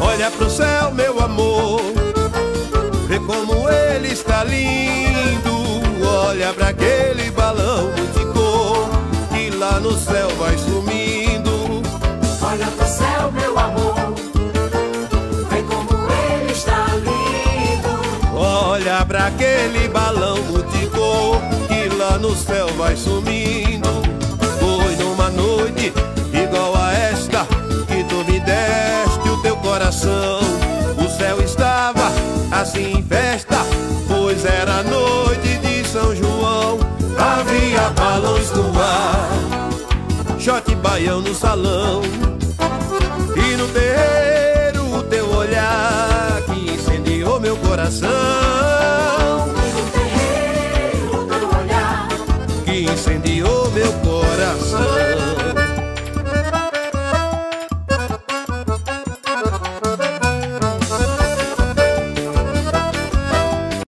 Olha pro céu, meu amor, vê como ele está lindo. Olha pra aquele balão multicor que lá no céu vai sumindo. Olha pro céu, meu amor, vê como ele está lindo. Olha pra aquele balão multicor que lá no céu vai sumindo. Foi numa noite igual a esta que tu me deste o teu coração. O céu estava assim em festa, pois era noite de São João. Havia balões no ar, shot baião no salão, e no terreiro o teu olhar que incendiou meu coração. E no terreiro o teu olhar Que incendiou meu coração.